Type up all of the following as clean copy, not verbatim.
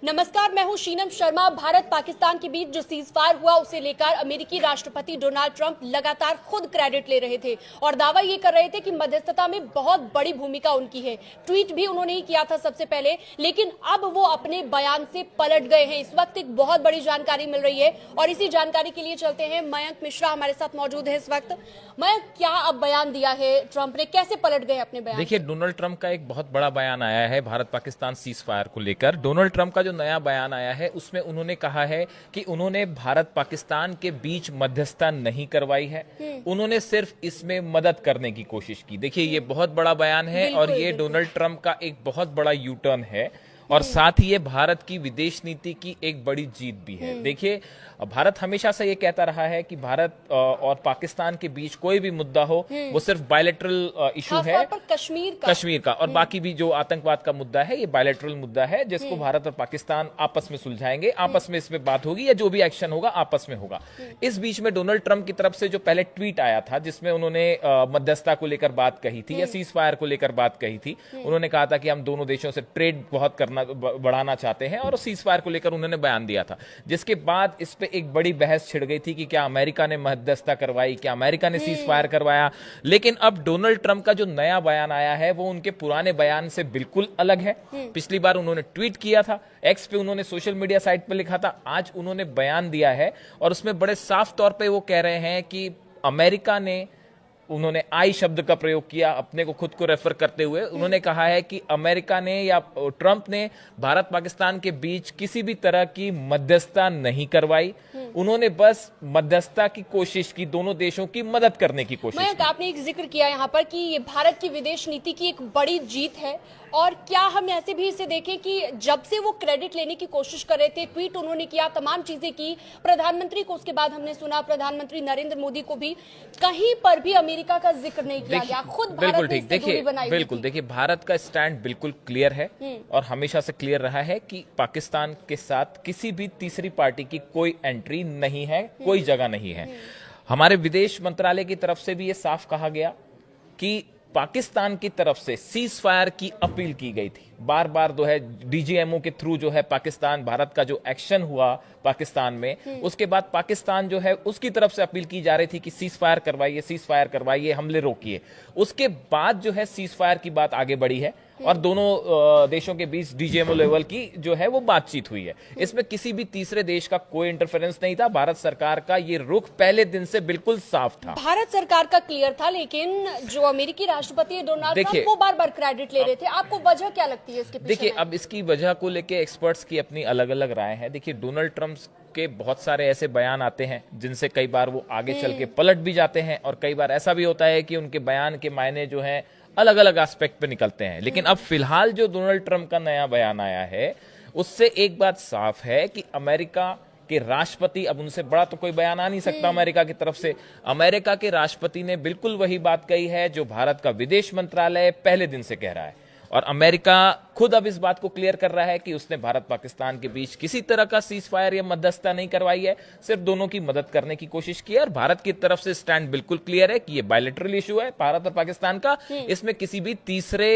नमस्कार, मैं हूं शीनम शर्मा। भारत पाकिस्तान के बीच जो सीज फायर हुआ उसे लेकर अमेरिकी राष्ट्रपति डोनाल्ड ट्रंप लगातार खुद क्रेडिट ले रहे थे और दावा ये कर रहे थे कि मध्यस्थता में बहुत बड़ी भूमिका उनकी है। ट्वीट भी उन्होंने ही किया था सबसे पहले, लेकिन अब वो अपने बयान से पलट गए हैं। इस वक्त एक बहुत बड़ी जानकारी मिल रही है और इसी जानकारी के लिए चलते हैं। मयंक मिश्रा हमारे साथ मौजूद है इस वक्त। मयंक, क्या अब बयान दिया है ट्रंप ने, कैसे पलट गए अपने बयान? देखिए, डोनाल्ड ट्रंप का एक बहुत बड़ा बयान आया है भारत पाकिस्तान सीज फायर को लेकर। डोनाल्ड ट्रंप का जो नया बयान आया है उसमें उन्होंने कहा है कि उन्होंने भारत पाकिस्तान के बीच मध्यस्थता नहीं करवाई है, उन्होंने सिर्फ इसमें मदद करने की कोशिश की। देखिए, ये बहुत बड़ा बयान है और ये डोनाल्ड ट्रंप का एक बहुत बड़ा यू टर्न है और साथ ही ये भारत की विदेश नीति की एक बड़ी जीत भी है। देखिए, भारत हमेशा से ये कहता रहा है कि भारत और पाकिस्तान के बीच कोई भी मुद्दा हो वो सिर्फ बायलैटरल इशू है, कश्मीर का और बाकी भी जो आतंकवाद का मुद्दा है ये बायलैटरल मुद्दा है जिसको भारत और पाकिस्तान आपस में सुलझाएंगे, आपस में इसमें बात होगी या जो भी एक्शन होगा आपस में होगा। इस बीच में डोनाल्ड ट्रंप की तरफ से जो पहले ट्वीट आया था जिसमें उन्होंने मध्यस्थता को लेकर बात कही थी या सीज फायर को लेकर बात कही थी, उन्होंने कहा था कि हम दोनों देशों से ट्रेड बहुत बढ़ाना चाहते हैं और सीज फायर को लेकर उन्होंने बयान दिया था, जिसके बाद इस पे एक बड़ी बहस छिड़ गई थी कि क्या अमेरिका ने मध्यस्थता करवाई, क्या अमेरिका ने सीज फायर करवाया। लेकिन अब डोनाल्ड ट्रंप का जो नया बयान आया है वो उनके पुराने बयान से बिल्कुल अलग है। पिछली बार उन्होंने ट्वीट किया था, एक्स पे उन्होंने सोशल मीडिया साइट पे लिखा था, आज उन्होंने बयान दिया है और उसमें बड़े साफ तौर पे वो कह रहे हैं कि अमेरिका ने, उन्होंने आई शब्द का प्रयोग किया अपने को खुद को रेफर करते हुए। उन्होंने कहा है कि अमेरिका ने या ट्रंप ने भारत पाकिस्तान के बीच किसी भी तरह की मध्यस्थता नहीं करवाई, उन्होंने बस मध्यस्थता की कोशिश की, दोनों देशों की मदद करने की कोशिश की। आपने एक जिक्र किया यहाँ पर कि ये भारत की विदेश नीति की एक बड़ी जीत है, और क्या हम ऐसे भी इसे देखें कि जब से वो क्रेडिट लेने की कोशिश कर रहे थे, ट्वीट उन्होंने किया, तमाम चीजें की, प्रधानमंत्री को उसके बाद हमने सुना प्रधानमंत्री नरेंद्र मोदी को भी कहीं पर भी अमेरिका का जिक्र नहीं किया गया। खुद बिल्कुल ठीक। देखिए, भारत का स्टैंड बिल्कुल क्लियर है और हमेशा से क्लियर रहा है कि पाकिस्तान के साथ किसी भी तीसरी पार्टी की कोई एंट्री नहीं है, कोई जगह नहीं है। हमारे विदेश मंत्रालय की तरफ से भी ये साफ कहा गया कि पाकिस्तान की तरफ से सीज फायर की अपील की गई थी, बार बार जो है डीजीएमओ के थ्रू जो है पाकिस्तान, भारत का जो एक्शन हुआ पाकिस्तान में, उसके बाद पाकिस्तान जो है उसकी तरफ से अपील की जा रही थी कि सीज फायर करवाइए, हमले रोकिए। उसके बाद जो है सीज फायर की बात आगे बढ़ी है और दोनों देशों के बीच डीजीएमओ लेवल की जो है वो बातचीत हुई है। इसमें किसी भी तीसरे देश का कोई इंटरफेरेंस नहीं था। भारत सरकार का ये रुख पहले दिन से बिल्कुल साफ था, भारत सरकार का क्लियर था। लेकिन जो अमेरिकी राष्ट्रपति डोनाल्ड ट्रंप वो बार बार क्रेडिट ले रहे थे, आपको वजह क्या लगती है इसके पीछे? देखिए, अब इसकी वजह को लेके एक्सपर्ट्स की अपनी अलग अलग राय है। देखिए, डोनाल्ड ट्रंप के बहुत सारे ऐसे बयान आते हैं जिनसे कई बार वो आगे चल के पलट भी जाते हैं और कई बार ऐसा भी होता है कि उनके बयान के मायने जो हैं अलग अलग एस्पेक्ट पे निकलते हैं। लेकिन अब फिलहाल जो डोनाल्ड ट्रंप का नया बयान आया है उससे एक बात साफ है कि अमेरिका के राष्ट्रपति, अब उनसे बड़ा तो कोई बयान आ नहीं सकता अमेरिका की तरफ से, अमेरिका के राष्ट्रपति ने बिल्कुल वही बात कही है जो भारत का विदेश मंत्रालय पहले दिन से कह रहा है। और अमेरिका खुद अब इस बात को क्लियर कर रहा है कि उसने भारत पाकिस्तान के बीच किसी तरह का सीज फायर या मध्यस्थता नहीं करवाई है, सिर्फ दोनों की मदद करने की कोशिश की है। और भारत की तरफ से स्टैंड बिल्कुल क्लियर है कि ये बायलैटरल इशू है भारत और पाकिस्तान का, इसमें किसी भी तीसरे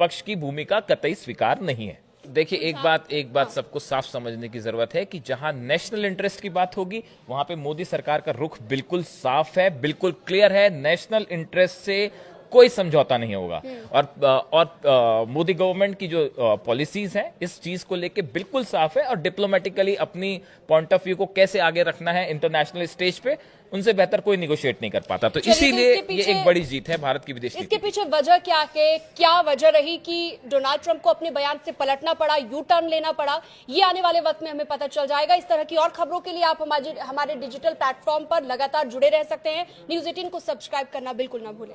पक्ष की भूमिका कतई स्वीकार नहीं है। देखिए, एक बात सबको साफ समझने की जरूरत है कि जहां नेशनल इंटरेस्ट की बात होगी वहां पे मोदी सरकार का रुख बिल्कुल साफ है, बिल्कुल क्लियर है। नेशनल इंटरेस्ट से कोई समझौता नहीं होगा और मोदी गवर्नमेंट की जो पॉलिसीज हैं इस चीज को लेके बिल्कुल साफ है और डिप्लोमेटिकली अपनी पॉइंट ऑफ व्यू को कैसे आगे रखना है इंटरनेशनल स्टेज पे, उनसे बेहतर कोई निगोशिएट नहीं कर पाता। तो इसीलिए ये एक बड़ी जीत है भारत की विदेश नीति। इसके पीछे वजह क्या वजह रही कि डोनाल्ड ट्रंप को अपने बयान से पलटना पड़ा, यू टर्न लेना पड़ा? ये आने वाले वक्त में हमें पता चल जाएगा। इस तरह की और खबरों के लिए आप हमारे डिजिटल प्लेटफॉर्म पर लगातार जुड़े रह सकते हैं। News 18 को सब्सक्राइब करना बिल्कुल ना भूलें।